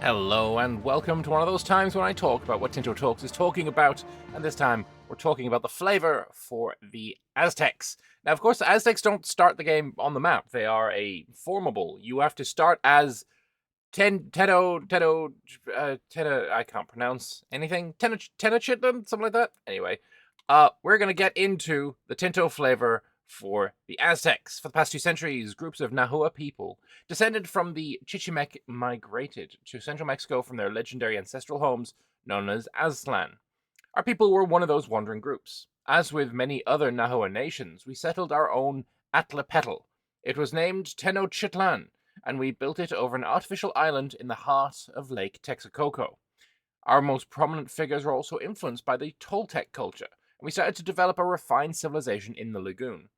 Hello and welcome to one of those times when I talk about what Tinto Talks is talking about, and this time we're talking about the flavor for the Aztecs. Now, of course, the Aztecs don't start the game on the map. They are a formable. You have to start as I can't pronounce anything. Tenochtitlan, something like that. Anyway, we're going to get into the Tinto flavor for the Aztecs. For the past 2 centuries, groups of Nahua people, descended from the Chichimec, migrated to central Mexico from their legendary ancestral homes known as Aztlan. Our people were one of those wandering groups. As with many other Nahua nations, we settled our own Atlapetl. It was named Tenochtitlan, and we built it over an artificial island in the heart of Lake Texcoco. Our most prominent figures were also influenced by the Toltec culture, and we started to develop a refined civilization in the lagoon.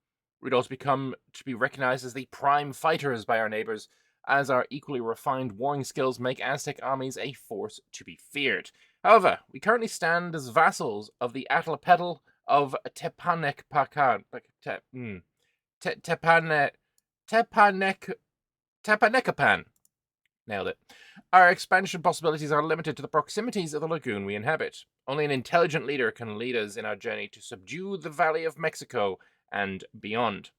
We'd also become to be recognized as the prime fighters by our neighbors, as our equally refined warring skills make Aztec armies a force to be feared. However, we currently stand as vassals of the Atlapetl of Tepanekpakan. Tepanekapan. Nailed it. Our expansion possibilities are limited to the proximities of the lagoon we inhabit. Only an intelligent leader can lead us in our journey to subdue the Valley of Mexico and beyond.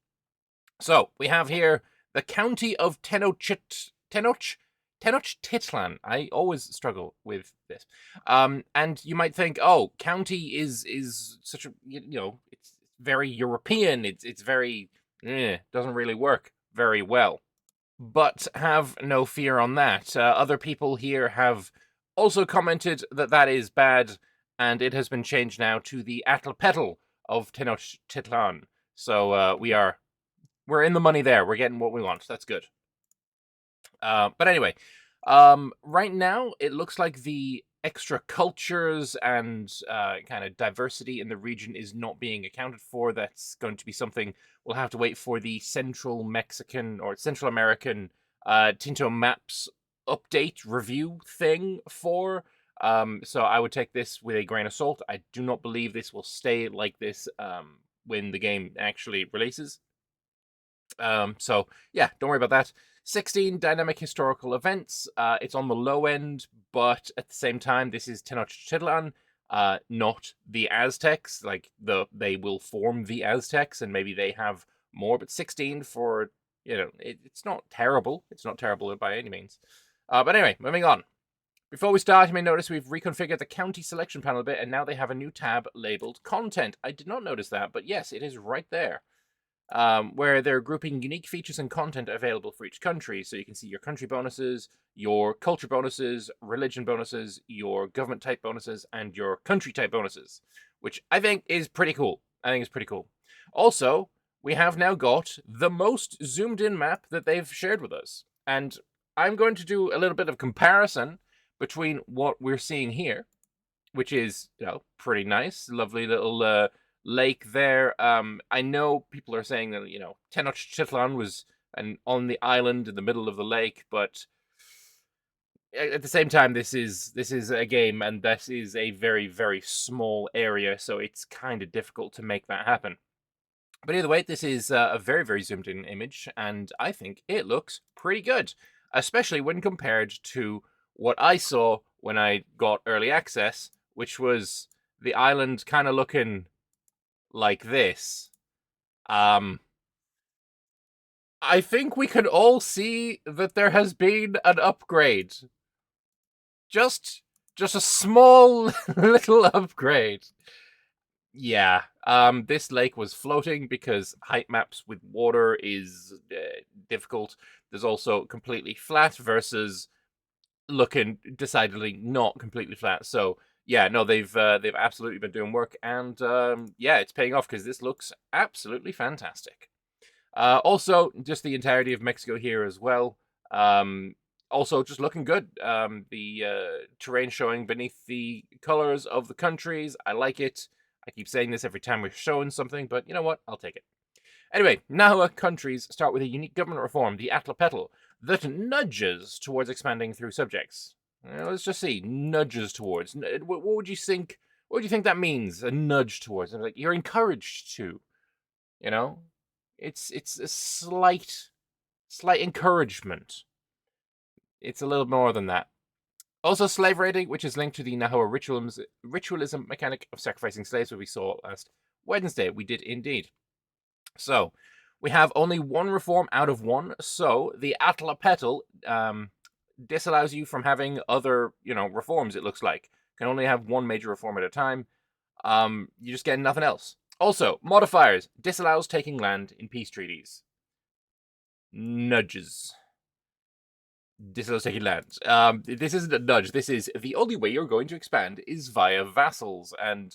So, we have here the county of Tenochtitlan. I always struggle with this. And you might think, oh, county is such a, it's very European. It's very, doesn't really work very well. But have no fear on that. Other people here have also commented that that is bad, and it has been changed now to the Atlapetl of Tenochtitlan. So we're in the money there. We're getting what we want. That's good. But anyway, right now it looks like the extra cultures and kind of diversity in the region is not being accounted for. That's going to be something we'll have to wait for the Central Mexican or Central American Tinto Maps update review thing for. So I would take this with a grain of salt. I do not believe this will stay like this when the game actually releases. So yeah, don't worry about that. 16 dynamic historical events. It's on the low end, but at the same time, this is Tenochtitlan, not the Aztecs. Like they will form the Aztecs, and maybe they have more. But 16 for it's not terrible. It's not terrible by any means. But anyway, moving on. Before we start, you may notice we've reconfigured the county selection panel a bit, and now they have a new tab labeled Content. I did not notice that, but yes, it is right there. Where they're grouping unique features and content available for each country. So you can see your country bonuses, your culture bonuses, religion bonuses, your government type bonuses, and your country type bonuses, which I think is pretty cool. Also, we have now got the most zoomed in map that they've shared with us. And I'm going to do a little bit of comparison between what we're seeing here, which is, pretty nice, lovely little lake there. I know people are saying that Tenochtitlan was on the island in the middle of the lake, but at the same time, this is a game, and this is a very, very small area, so it's kind of difficult to make that happen. But either way, this is a very, very zoomed in image, and I think it looks pretty good, especially when compared to what I saw when I got early access, which was the island kind of looking like this. I think we can all see that there has been an upgrade. Just a small little upgrade. Yeah, this lake was floating because height maps with water is difficult. There's also completely flat versus looking decidedly not completely flat. So yeah, no, they've absolutely been doing work, and yeah, it's paying off because this looks absolutely fantastic. Also, just the entirety of Mexico here as well. Also, just looking good. The terrain showing beneath the colors of the countries. I like it. I keep saying this every time we're showing something, but you know what? I'll take it. Anyway, Nahua countries start with a unique government reform, the Atlapetl, that nudges towards expanding through subjects. Let's just see. Nudges towards. What would you think? What do you think that means? A nudge towards. Like you're encouraged to. It's a slight encouragement. It's a little more than that. Also, slave raiding, which is linked to the Nahua ritualism mechanic of sacrificing slaves, which we saw last Wednesday. We did indeed. So, we have only one reform out of one. So, the Atlapetal disallows you from having other, reforms, it looks like. Can only have one major reform at a time. You just get nothing else. Also, modifiers. Disallows taking land in peace treaties. Nudges. Disallows taking land. This isn't a nudge. This is the only way you're going to expand is via vassals and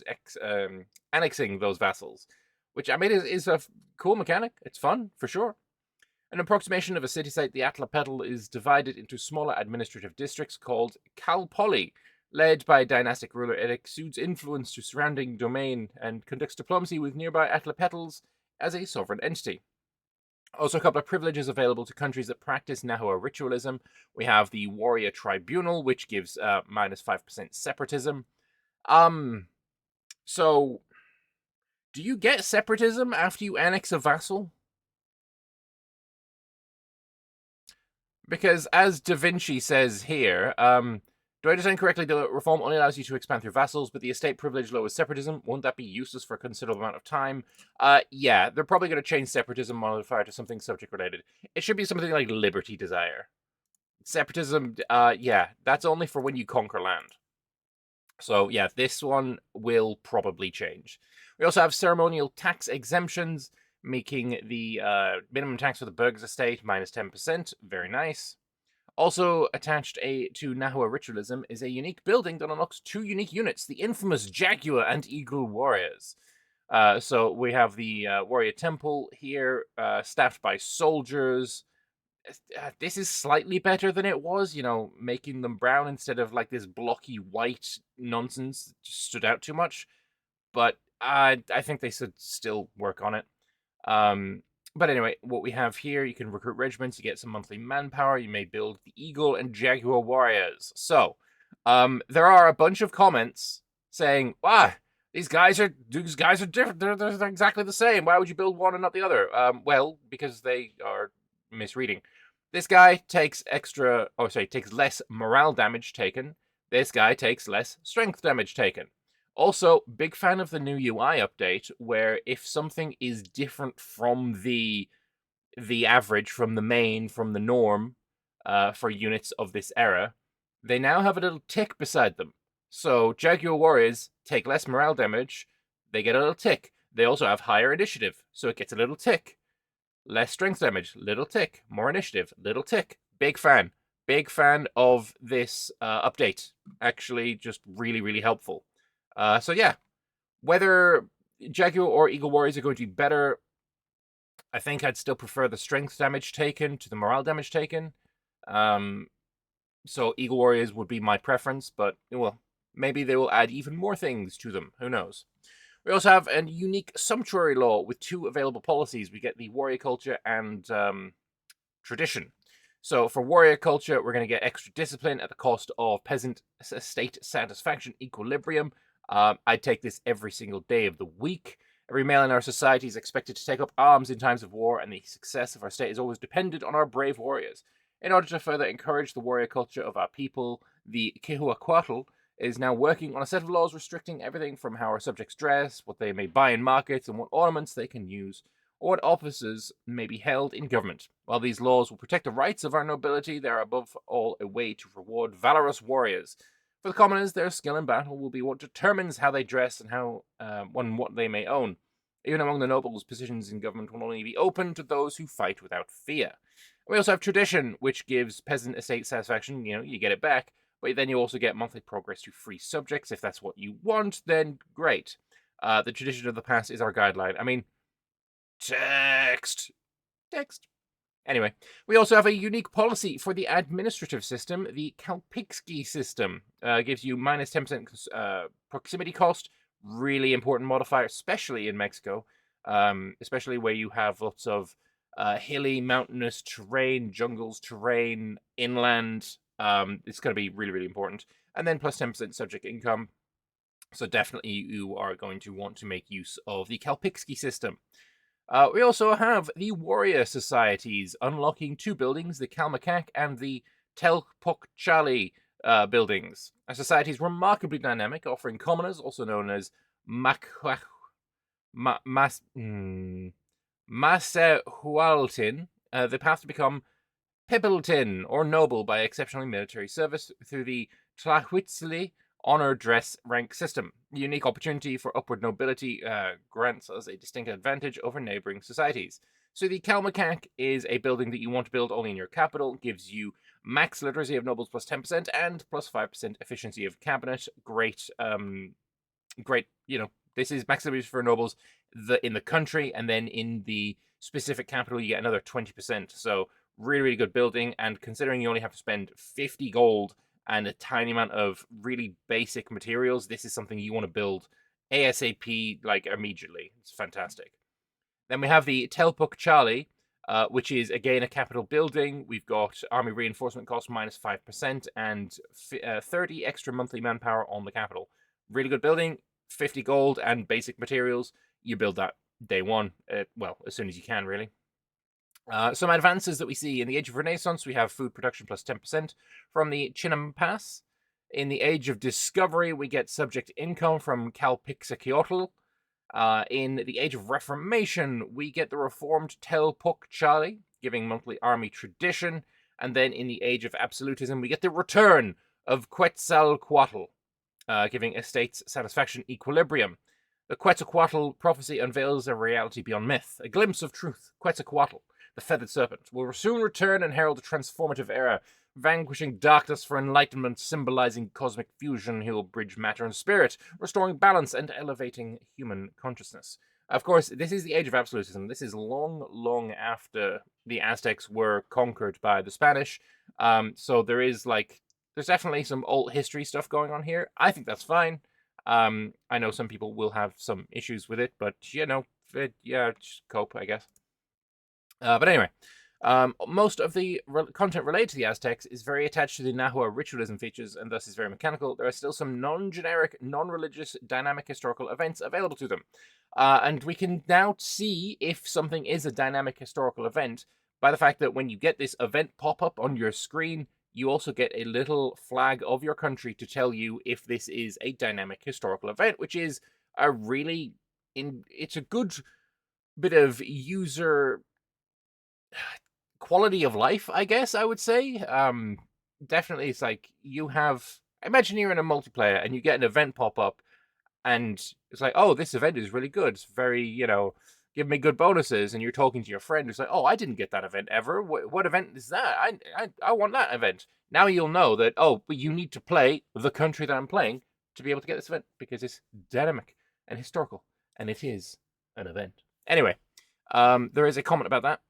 annexing those vassals. Which, I mean, is a cool mechanic. It's fun, for sure. An approximation of a city site, the Atlapetal is divided into smaller administrative districts called Kalpoli, led by a dynastic ruler. It exudes influence to surrounding domain and conducts diplomacy with nearby Atlapetals as a sovereign entity. Also, a couple of privileges available to countries that practice Nahua ritualism. We have the Warrior Tribunal, which gives minus 5% separatism. So, do you get separatism after you annex a vassal? Because as Da Vinci says here, do I understand correctly, the reform only allows you to expand through vassals, but the estate privilege lowers separatism. Won't that be useless for a considerable amount of time? Yeah, they're probably going to change separatism modifier to something subject related. It should be something like liberty desire. Separatism, yeah, that's only for when you conquer land. So yeah, this one will probably change. We also have ceremonial tax exemptions, making the minimum tax for the Burgh's estate minus 10%. Very nice. Also attached to Nahua ritualism is a unique building that unlocks 2 unique units, the infamous Jaguar and Eagle Warriors. So we have the Warrior Temple here, staffed by soldiers. This is slightly better than it was, making them brown instead of like this blocky white nonsense that just stood out too much. But I think they should still work on it. But anyway, what we have here, you can recruit regiments, you get some monthly manpower, you may build the Eagle and Jaguar Warriors. So, there are a bunch of comments saying, these guys are different, they're exactly the same, why would you build one and not the other? Well, because they are misreading. This guy takes takes less morale damage taken, this guy takes less strength damage taken. Also, big fan of the new UI update, where if something is different from the average, from the main, from the norm, for units of this era, they now have a little tick beside them. So Jaguar Warriors take less morale damage, they get a little tick. They also have higher initiative, so it gets a little tick. Less strength damage, little tick. More initiative, little tick. Big fan. Big fan of this update. Actually, just really, really helpful. So yeah, whether Jaguar or Eagle Warriors are going to be better, I think I'd still prefer the strength damage taken to the morale damage taken. So Eagle Warriors would be my preference, but well, maybe they will add even more things to them. Who knows? We also have a unique sumptuary law with 2 available policies. We get the warrior culture and tradition. So for warrior culture, we're going to get extra discipline at the cost of peasant estate satisfaction equilibrium. I'd take this every single day of the week. Every male in our society is expected to take up arms in times of war, and the success of our state is always dependent on our brave warriors. In order to further encourage the warrior culture of our people, the Quehuacuatl is now working on a set of laws restricting everything from how our subjects dress, what they may buy in markets, and what ornaments they can use, or what offices may be held in government. While these laws will protect the rights of our nobility, they are above all a way to reward valorous warriors. For the commoners, their skill in battle will be what determines how they dress and what they may own. Even among the nobles, positions in government will only be open to those who fight without fear. We also have tradition, which gives peasant estate satisfaction. You get it back, but then you also get monthly progress to free subjects. If that's what you want, then great. The tradition of the past is our guideline. I mean, text. Anyway, we also have a unique policy for the administrative system. The Kalpixki system gives you minus 10% proximity cost. Really important modifier, especially in Mexico, especially where you have lots of hilly, mountainous terrain, jungles terrain, inland. It's going to be really, really important. And then plus 10% subject income. So definitely you are going to want to make use of the Kalpixki system. We also have the warrior societies, unlocking 2 buildings, the Kalmakak and the Telpokchali, buildings. Our society is remarkably dynamic, offering commoners, also known as Masehualtin, the path to become Pippleton, or noble by exceptional military service through the Tlahuitzli honor dress rank system. The unique opportunity for upward nobility grants us a distinct advantage over neighboring societies. So the Kalmakak is a building that you want to build only in your capital, gives you max literacy of nobles plus 10% and plus 5% efficiency of cabinet. Great, great, this is max literacy for nobles in the country, and then in the specific capital you get another 20%. So really, really good building, and considering you only have to spend 50 gold and a tiny amount of really basic materials, this is something you want to build ASAP, like immediately. It's fantastic. Then we have the Telpuk Charlie, which is again a capital building. We've got army reinforcement cost minus 5% and 30 extra monthly manpower on the capital. Really good building, 50 gold and basic materials. You build that day one, well, as soon as you can, really. Some advances that we see in the Age of Renaissance, we have food production plus 10% from the Chinam Pass. In the Age of Discovery, we get subject income from Calpixaciotl. In the Age of Reformation, we get the reformed Telpuk Charlie, giving monthly army tradition. And then in the Age of Absolutism, we get the return of Quetzalcoatl, giving estates satisfaction equilibrium. The Quetzalcoatl prophecy unveils a reality beyond myth, a glimpse of truth. Quetzalcoatl, the feathered serpent, will soon return and herald a transformative era, vanquishing darkness for enlightenment, symbolizing cosmic fusion. He will bridge matter and spirit, restoring balance and elevating human consciousness. Of course, this is the Age of Absolutism. This is long, long after the Aztecs were conquered by the Spanish. So there's definitely some old history stuff going on here. I think that's fine. I know some people will have some issues with it, but just cope, I guess. But anyway, most of the content related to the Aztecs is very attached to the Nahua ritualism features, and thus is very mechanical. There are still some non-generic, non-religious, dynamic historical events available to them. And we can now see if something is a dynamic historical event by the fact that when you get this event pop up on your screen, you also get a little flag of your country to tell you if this is a dynamic historical event, which is it's a good bit of user quality of life, I guess I would say. Definitely, it's like imagine you're in a multiplayer and you get an event pop up, and it's like, oh, this event is really good. It's very, give me good bonuses, and you're talking to your friend who's like, oh, I didn't get that event ever. What event is that? I want that event. Now you'll know that, oh, but you need to play the country that I'm playing to be able to get this event, because it's dynamic and historical, and it is an event. Anyway, there is a comment about that.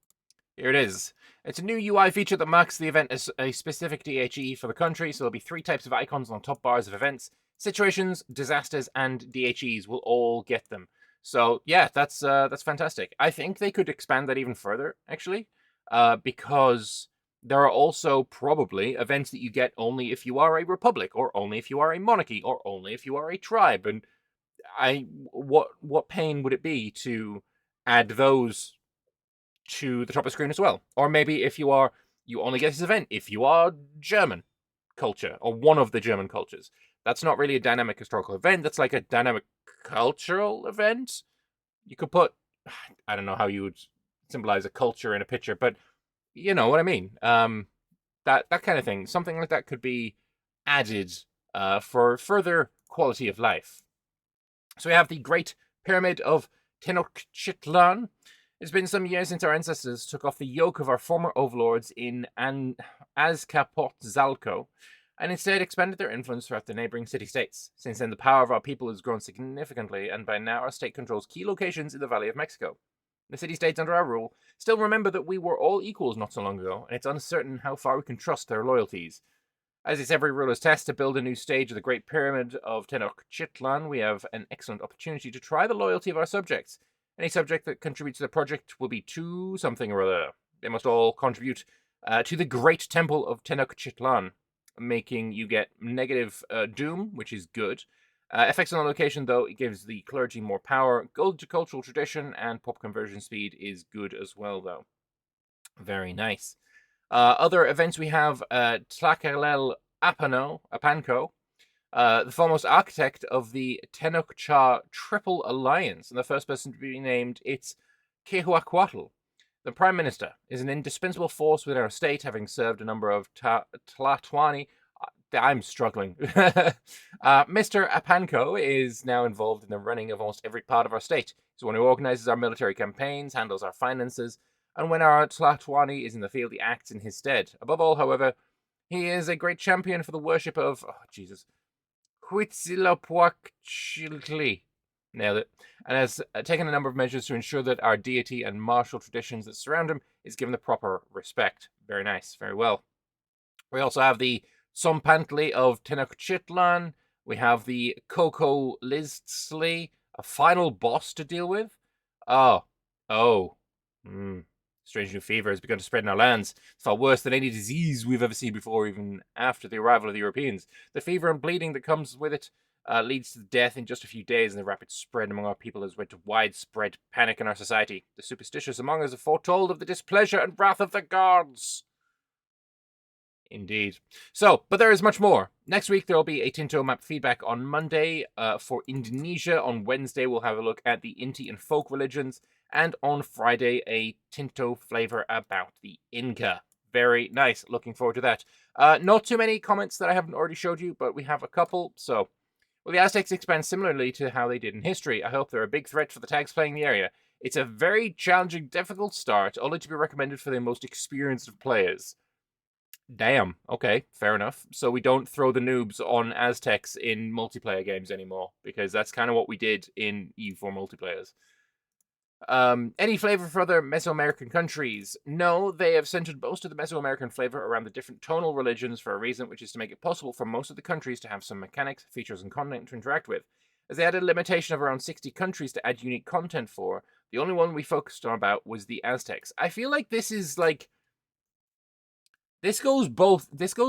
Here it is. It's a new UI feature that marks the event as a specific DHE for the country, so there'll be 3 types of icons on top bars of events. Situations, disasters, and DHEs will all get them. So yeah, that's fantastic. I think they could expand that even further, actually, because there are also probably events that you get only if you are a republic, or only if you are a monarchy, or only if you are a tribe. And what pain would it be to add those to the top of the screen as well? Or maybe if you only get this event if you are German culture, or one of the German cultures. That's not really a dynamic historical event. That's like a dynamic cultural event. You could put, I don't know how you would symbolize a culture in a picture, but you know what I mean. That kind of thing. Something like that could be added for further quality of life. So we have the Great Pyramid of Tenochtitlan. It's been some years since our ancestors took off the yoke of our former overlords in Azcapotzalco, and instead expanded their influence throughout the neighboring city-states. Since then, the power of our people has grown significantly, and by now our state controls key locations in the Valley of Mexico. The city-states under our rule still remember that we were all equals not so long ago, and it's uncertain how far we can trust their loyalties. As it's every ruler's test to build a new stage of the Great Pyramid of Tenochtitlan, we have an excellent opportunity to try the loyalty of our subjects. Any subject that contributes to the project will be to something or other. They must all contribute to the Great Temple of Tenochtitlan, making you get negative doom, which is good. Effects on the location, though, it gives the clergy more power. Gold to cultural tradition and pop conversion speed is good as well, though. Very nice. Other events we have, Tlacaelel Apanco, the foremost architect of the Tenochtitlan Triple Alliance, and the first person to be named its Quehuacuatl. The Prime Minister is an indispensable force within our state, having served a number of Tlatoani. I'm struggling. Mr. Apanco is now involved in the running of almost every part of our state. He's the one who organizes our military campaigns, handles our finances, and when our Tlatoani is in the field, he acts in his stead. Above all, however, he is a great champion for the worship of, Huitzilopochtli. Nailed it. And has taken a number of measures to ensure that our deity and martial traditions that surround him is given the proper respect. Very nice. Very well. We also have the Sompantli of Tenochtitlan. We have the Coco Liztzli, a final boss to deal with. Strange new fever has begun to spread in our lands. It's far worse than any disease we've ever seen before, even after the arrival of the Europeans. The fever and bleeding that comes with it leads to death in just a few days, and the rapid spread among our people has led to widespread panic in our society. The superstitious among us have foretold of the displeasure and wrath of the gods. Indeed. So, but there is much more. Next week, there will be a Tinto map feedback on Monday. For Indonesia, on Wednesday, we'll have a look at the Inti and folk religions. And on Friday, a Tinto flavor about the Inca. Very nice. Looking forward to that. Not too many comments that I haven't already showed you, but we have a couple. So, well, the Aztecs expand similarly to how they did in history. I hope they're a big threat for the tags playing the area. It's a very challenging, difficult start, only to be recommended for the most experienced of players. Damn. Okay, fair enough. So we don't throw the noobs on Aztecs in multiplayer games anymore, because that's kind of what we did in EU4 multiplayers. Any flavor for other Mesoamerican countries? No, they have centered most of the Mesoamerican flavor around the different tonal religions for a reason, which is to make it possible for most of the countries to have some mechanics, features, and content to interact with. As they had a limitation of around 60 countries to add unique content for, the only one we focused on about was the Aztecs. I feel like this is like... This goes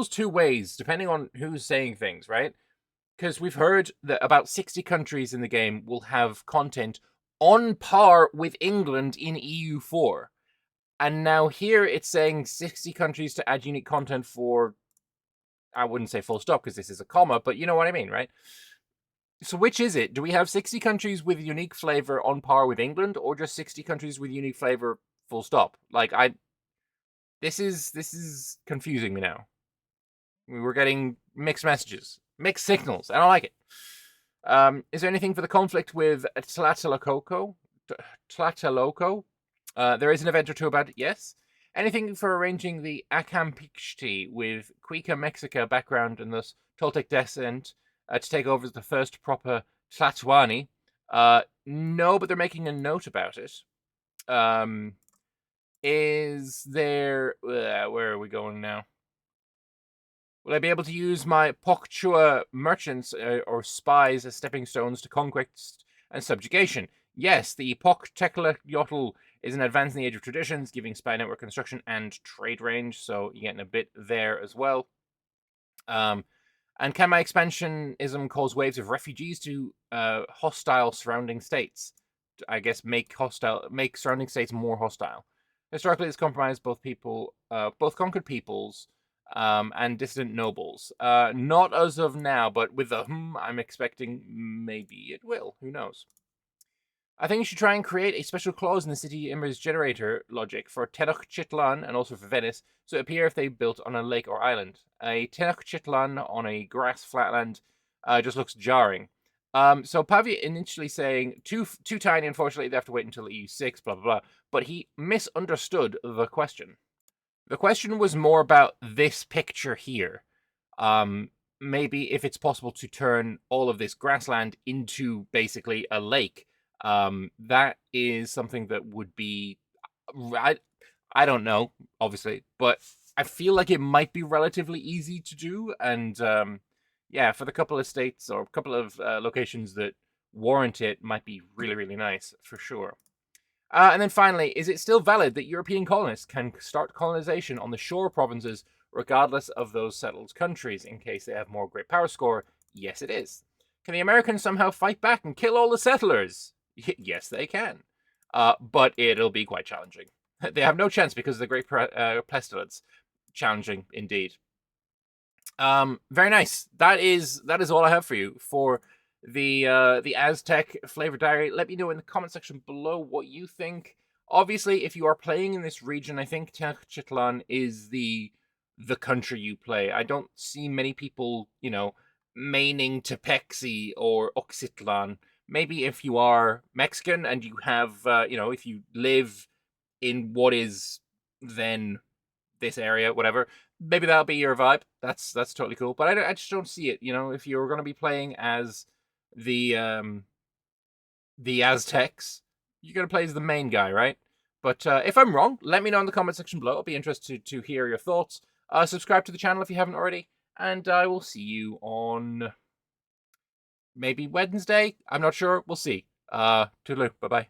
two ways, depending on who's saying things, right? Because we've heard that about 60 countries in the game will have content on par with England in EU4. And now here it's saying 60 countries to add unique content for, I wouldn't say full stop because this is a comma, but you know what I mean, right? So which is it? Do we have 60 countries with unique flavor on par with England, or just 60 countries with unique flavor full stop? Like, This is confusing me now. We were getting mixed messages, mixed signals. I don't like it. Is there anything for the conflict with Tlatelolco? There is an event or two about it, yes. Anything for arranging the Acampixti with Cuica Mexica background and thus Toltec descent to take over as the first proper Tlatoani? No, but they're making a note about it. Is there... where are we going now? Will I be able to use my Pokchua merchants or spies as stepping stones to conquest and subjugation? Yes, the Poktekleyotl is an advance in the age of traditions, giving spy network construction and trade range, so you're getting a bit there as well. And can my expansionism cause waves of refugees to hostile surrounding states? I guess make surrounding states more hostile. Historically, it's compromised both conquered peoples and dissident nobles. Not as of now, but with the I'm expecting maybe it will. Who knows? I think you should try and create a special clause in the city image generator logic for Tenochtitlan and also for Venice, so it appear if they built on a lake or island. A Tenochtitlan on a grass flatland just looks jarring. So Pavia initially saying too tiny, unfortunately they have to wait until EU6, blah blah blah. But he misunderstood the question. The question was more about this picture here. Maybe if it's possible to turn all of this grassland into basically a lake. That is something that would be... I don't know, obviously, but I feel like it might be relatively easy to do, and yeah, for the couple of states or a couple of locations that warrant it, might be really, really nice, for sure. And then finally, is it still valid that European colonists can start colonization on the shore provinces regardless of those settled countries in case they have more great power score? Yes, it is. Can the Americans somehow fight back and kill all the settlers? Yes, they can. But it'll be quite challenging. They have no chance because of the great pestilence. Challenging, indeed. Very nice. That is all I have for you for the Aztec flavor diary. Let me know in the comment section below what you think. Obviously, if you are playing in this region, I think Tenochtitlan is the country you play. I don't see many people, maining Tepexi or Oxitlan. Maybe if you are Mexican and you have, if you live in what is then this area, whatever, maybe that'll be your vibe. That's totally cool. But I just don't see it. If you're going to be playing as the the Aztecs, you're going to play as the main guy, right? But if I'm wrong, let me know in the comment section below. I'll be interested to hear your thoughts. Subscribe to the channel if you haven't already, and I will see you on maybe Wednesday. I'm not sure. We'll see. Toodaloo. Bye bye.